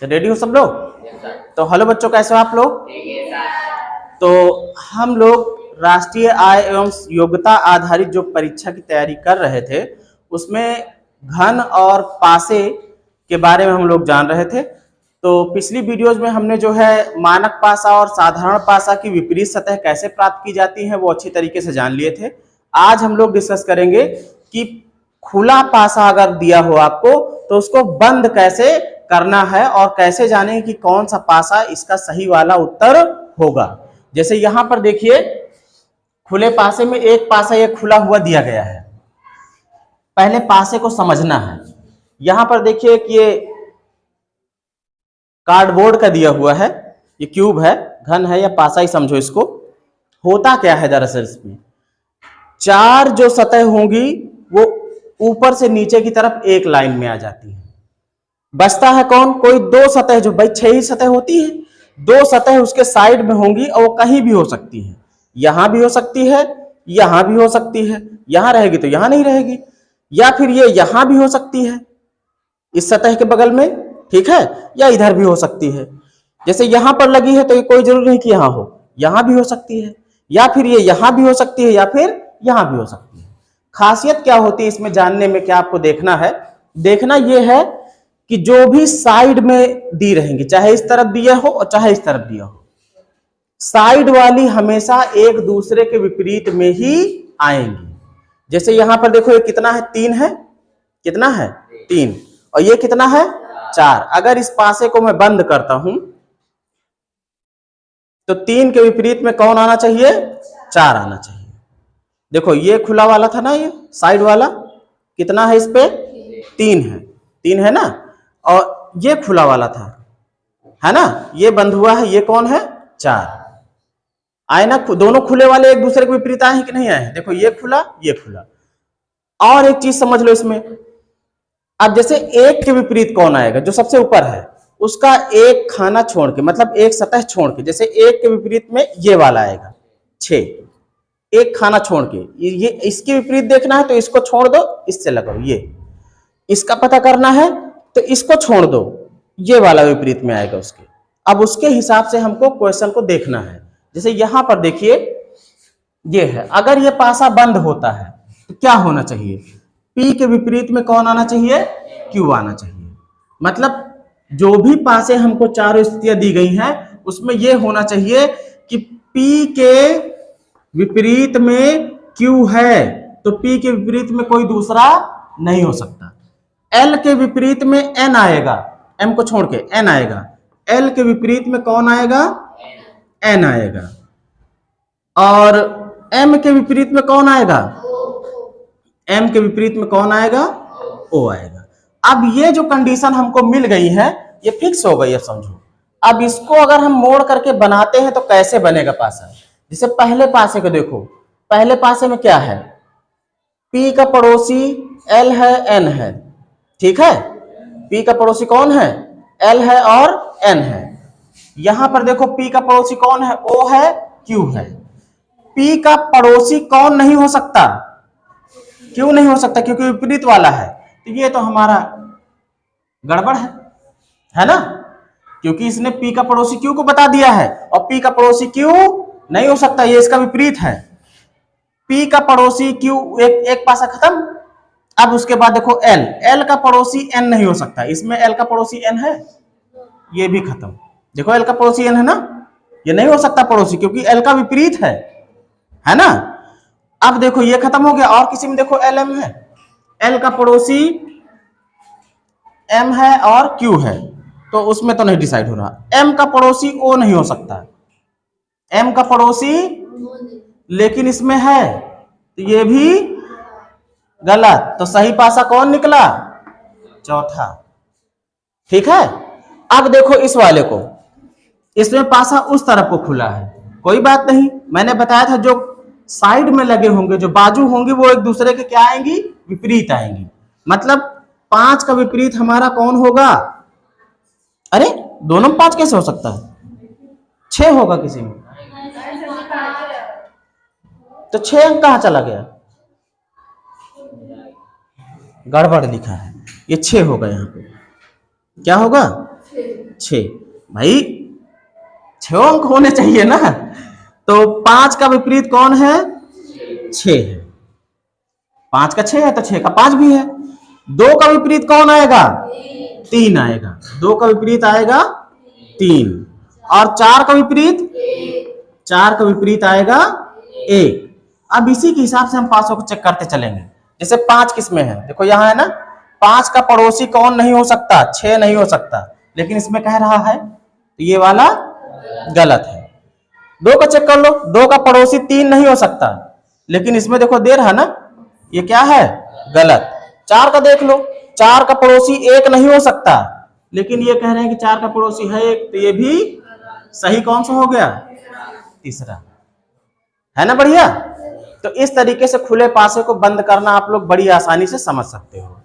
तो रेडी हो सब लोग? तो हेलो बच्चों, कैसे हो आप लोग? तो हम लोग राष्ट्रीय आय एवं योग्यता आधारित जो परीक्षा की तैयारी कर रहे थे उसमें घन और पासे के बारे में हम लोग जान रहे थे। तो पिछली वीडियोज में हमने जो है मानक पासा और साधारण पासा की विपरीत सतह कैसे प्राप्त की जाती है वो अच्छी तरीके से जान लिए थे। आज हम लोग डिस्कस करेंगे कि खुला पासा अगर दिया हो आपको तो उसको बंद कैसे करना है और कैसे जानेंगे कि कौन सा पासा इसका सही वाला उत्तर होगा। जैसे यहां पर देखिए, खुले पासे में एक पासा ये खुला हुआ दिया गया है। पहले पासे को समझना है। यहां पर देखिए कि ये कार्डबोर्ड का दिया हुआ है, ये क्यूब है, घन है या पासा ही समझो इसको। होता क्या है दरअसल इसमें, चार जो सतह होंगी वो ऊपर से नीचे की तरफ एक लाइन में आ जाती है। बचता है कौन? कोई दो सतह, जो भाई 6 ही सतह होती है, दो सतह उसके साइड में होंगी और वो कहीं भी हो सकती है। यहां भी हो सकती है, यहां भी हो सकती है, यहां रहेगी तो यहां नहीं रहेगी, या फिर ये यहां भी हो सकती है इस सतह के बगल में, ठीक है, या इधर भी हो सकती है। जैसे यहां पर लगी है तो ये कोई जरूरी नहीं कि यहां हो, यहां भी हो सकती है, या फिर ये यहां भी हो सकती है, या फिर यहां भी हो सकती है। खासियत क्या होती है इसमें जानने में, क्या आपको देखना है? देखना यह है कि जो भी साइड में दी रहेंगी, चाहे इस तरफ दिया हो और चाहे इस तरफ दिया हो, साइड वाली हमेशा एक दूसरे के विपरीत में ही आएंगी। जैसे यहां पर देखो, ये कितना है? 3 है। कितना है? 3। और ये कितना है? 4। अगर इस पासे को मैं बंद करता हूं तो 3 के विपरीत में कौन आना चाहिए? 4 आना चाहिए। देखो ये खुला वाला था ना, ये साइड वाला कितना है? इस पे 3 है, 3 है ना। और ये खुला वाला था, है ना, ये बंद हुआ है, ये कौन है? 4 आए ना। दोनों खुले वाले एक दूसरे के विपरीत आए हैं कि नहीं आए हैं? देखो ये खुला, ये खुला। और एक चीज समझ लो इसमें, अब जैसे एक के विपरीत कौन आएगा? जो सबसे ऊपर है उसका एक खाना छोड़ के, मतलब एक सतह छोड़ के, जैसे एक के विपरीत में ये वाला आएगा 6, एक खाना छोड़ के, ये इसके विपरीत देखना है तो इसको छोड़ दो, इससे लगाओ, ये इसका पता करना है तो इसको छोड़ दो, ये वाला विपरीत में आएगा उसके। अब उसके हिसाब से हमको क्वेश्चन को देखना है। जैसे यहां पर देखिए ये है, अगर ये पासा बंद होता है तो क्या होना चाहिए? P के विपरीत में कौन आना चाहिए? Q आना चाहिए। मतलब जो भी पासे हमको चारों स्थितियां दी गई हैं उसमें यह होना चाहिए कि P के विपरीत में Q है तो P के विपरीत में कोई दूसरा नहीं हो सकता। L के विपरीत में N आएगा, M को छोड़ के N आएगा। L के विपरीत में कौन आएगा? N आएगा। और M के विपरीत में कौन आएगा? M के विपरीत में कौन आएगा? O आएगा। अब ये जो कंडीशन हमको मिल गई है ये फिक्स हो गई है, समझो। अब इसको अगर हम मोड़ करके बनाते हैं तो कैसे बनेगा पासा? जैसे पहले पासे को देखो, पहले पासे में क्या है? P का पड़ोसी L है, N है, ठीक है। P का पड़ोसी कौन है? L है और N है। यहां पर देखो P का पड़ोसी कौन है? O है, Q है। P का पड़ोसी कौन नहीं हो सकता? क्यों नहीं हो सकता? क्योंकि विपरीत वाला है। तो ये तो हमारा गड़बड़ है ना, क्योंकि इसने P का पड़ोसी Q को बता दिया है और P का पड़ोसी Q नहीं हो सकता, ये इसका विपरीत है। P का पड़ोसी Q, एक पासा खत्म। अब उसके बाद देखो L का पड़ोसी N नहीं हो सकता, इसमें L का पड़ोसी N है, ये भी खत्म। देखो L का पड़ोसी N है ना, ये नहीं हो सकता पड़ोसी क्योंकि L का विपरीत है ना। अब देखो ये खत्म हो गया। और किसी में देखो L M है, L का पड़ोसी M है और Q है, तो उसमें तो नहीं डिसाइड हो रहा। M का पड़ोसी O नहीं हो सकता, M का पड़ोसी लेकिन इसमें है, तो ये भी गलत। तो सही पासा कौन निकला? चौथा, ठीक है। अब देखो इस वाले को, इसमें पासा उस तरफ को खुला है, कोई बात नहीं। मैंने बताया था जो साइड में लगे होंगे, जो बाजू होंगी, वो एक दूसरे के क्या आएंगी? विपरीत आएंगी। मतलब 5 का विपरीत हमारा कौन होगा? अरे दोनों में 5 कैसे हो सकता है? 6 होगा किसी में, तो 6 अंक कहां चला गया? गड़बड़ लिखा है, ये 6 होगा। यहाँ पे क्या होगा? 6। भाई 6 अंक होने चाहिए ना, तो 5 का विपरीत कौन है? 6 है। 5 का 6 है तो 6 का 5 भी है। 2 का विपरीत कौन आएगा? 3 आएगा। 2 का विपरीत आएगा 3। और 4 का विपरीत? 4 का विपरीत आएगा 1। अब इसी के हिसाब से हम पांचों को चेक करते चलेंगे। जैसे 5 किसमें है, देखो यहां है ना, 5 का पड़ोसी कौन नहीं हो सकता? 6 नहीं हो सकता, लेकिन इसमें कह रहा है तो ये वाला गलत है। 2 का चेक कर लो, 2 का पड़ोसी 3 नहीं हो सकता, लेकिन इसमें देखो दे रहा ना, ये क्या है? गलत। 4 का देख लो, 4 का पड़ोसी 1 नहीं हो सकता, लेकिन ये कह रहे हैं कि 4 का पड़ोसी है 1, तो ये भी सही कौन सा हो गया? तीसरा। है ना बढ़िया? तो इस तरीके से खुले पासे को बंद करना आप लोग बड़ी आसानी से समझ सकते हो।